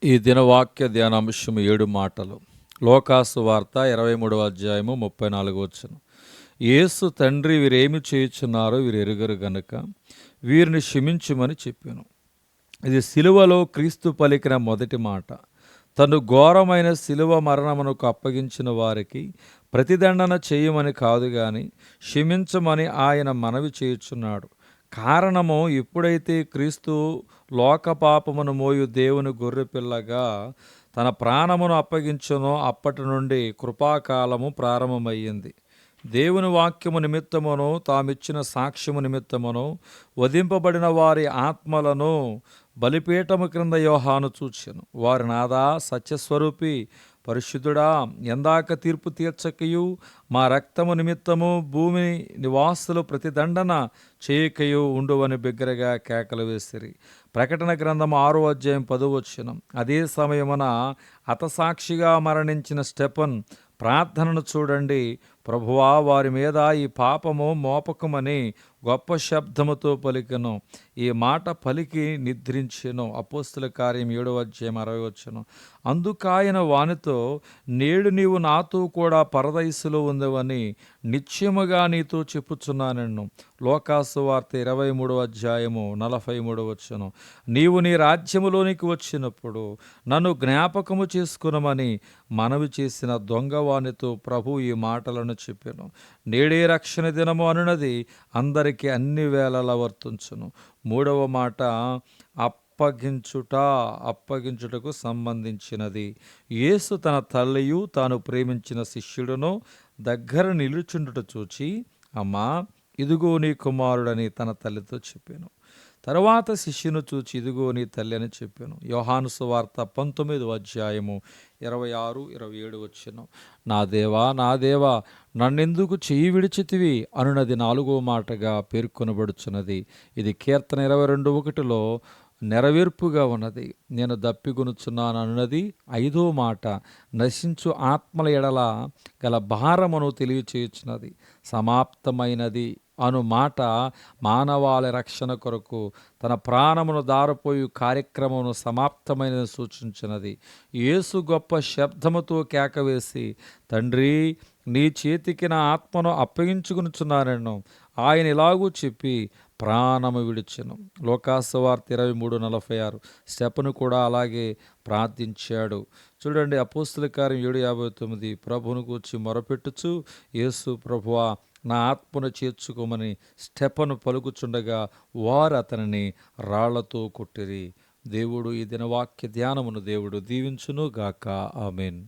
ఈ దినవాక్య ధ్యానాంశము 7 మాటలు. లోకాసు వార్త 23వ అధ్యాయము 34 వచనం. యేసు తండ్రి వీరేమి చేయుచున్నారో వీరు ఎరుగరు గనుక వీరిని క్షమించుమని చెప్పాను. ఇది సిలువలో క్రీస్తు పలికిన మొదటి మాట. తను ఘోరమైన సిలువ మరణమునకు అప్పగించిన వారికి ప్రతిదండన చేయమని కాదు గాని క్షమించమని ఆయన మనవి చేయుచున్నాడు. కారణము, ఎప్పుడైతే క్రీస్తు లోక పాపమును మోయు దేవుని గొర్రెపిల్లగా తన ప్రాణమును అప్పగించునో అప్పటి నుండి కృపాకాలము ప్రారంభమయ్యింది. దేవుని వాక్యము నిమిత్తమును తామిచ్చిన సాక్ష్యము నిమిత్తమును వధింపబడిన వారి ఆత్మలను బలిపీఠము క్రింద యోహాను చూచెను. వారి నాదా సత్యస్వరూపి పరిశుద్ధుడా, ఎందాక తీర్పు తీర్చకయు మా రక్తము నిమిత్తము భూమి నివాసులు ప్రతిదండన చేయకయు ఉండువని బిగ్గరగా కేకలు వేసిరి. ప్రకటన గ్రంథం 6వ అధ్యాయం 10వ వచనం. అదే సమయమున హతసాక్షిగా మరణించిన స్టెఫన్ ప్రార్థనను చూడండి. ప్రభువా, వారి మీద ఈ పాపము మోపకమని గొప్ప శబ్దముతో పలికెను. ఈ మాట పలికి నిద్రించెను. అపోస్తుల కార్యం 7వ అధ్యాయం 60వ వచనం. అందుకాయన వానితో, నేడు నీవు నాతో కూడా పరదైసులో ఉందవని నిశ్చయముగా నీతో చెప్పుచున్నానెను. లోకాసు వార్త 23వ అధ్యాయము 43వ వచనం. నీవు నీ రాజ్యములోనికి వచ్చినప్పుడు నన్ను జ్ఞాపకము చేసుకునమని మనవి చేసిన దొంగవానితో ప్రభు ఈ మాటలను చెప్పాను. నేడే రక్షణ దినము అనున్నది అందరికీ అన్ని వేళలా వర్తించును. మూడవ మాట అప్పగించుటకు సంబంధించినది. యేసు తన తల్లియు తాను ప్రేమించిన శిష్యుడును దగ్గర నిలుచుండుట చూచి, అమ్మా, ఇదిగో నీ కుమారుడని తన తల్లితో చెప్పాను. తరువాత శిష్యును చూచి, ఇదిగో నీ తల్లి అని చెప్పాను. యోహాను సువార్త 19వ అధ్యాయము 26, 27 వచనం. నా దేవా, నా దేవా, నన్నెందుకు చెయ్యి విడిచితివి అనున్నది 4వ మాటగా పేర్కొనబడుచున్నది. ఇది కీర్తన 22:1లో నెరవేర్పుగా ఉన్నది. నేను దప్పిగొనుచున్నాను అనున్నది 5వ మాట నశించు ఆత్మల ఎడల గల భారమును తెలియచేయుచున్నది. సమాప్తమైనది అను మాట మానవాళి రక్షణ కొరకు తన ప్రాణమును దారపోయు కార్యక్రమమును సమాప్తమైనది సూచించినది. యేసు గొప్ప శబ్దముతో కేకవేసి, తండ్రి, నీ చేతికి నా ఆత్మను అప్పగించుకునుచున్నానెను. ఆయన ఇలాగూ చెప్పి ప్రాణము విడిచెను. లోకాసు వార్త 23:46. స్టెఫను కూడా అలాగే ప్రార్థించాడు. చూడండి, అపోస్తుల కార్యం 7:59. ప్రభువును గూర్చి మొరపెట్టుచు, యేసు, ప్రభువా, నా ఆత్మను చేర్చుకోమని స్టెఫను పలుకుచుండగా వారు అతనిని రాళ్లతో కొట్టిరి. దేవుడు ఈ దినవాక్య ధ్యానమును దేవుడు దీవించును గాక. ఆమేన్.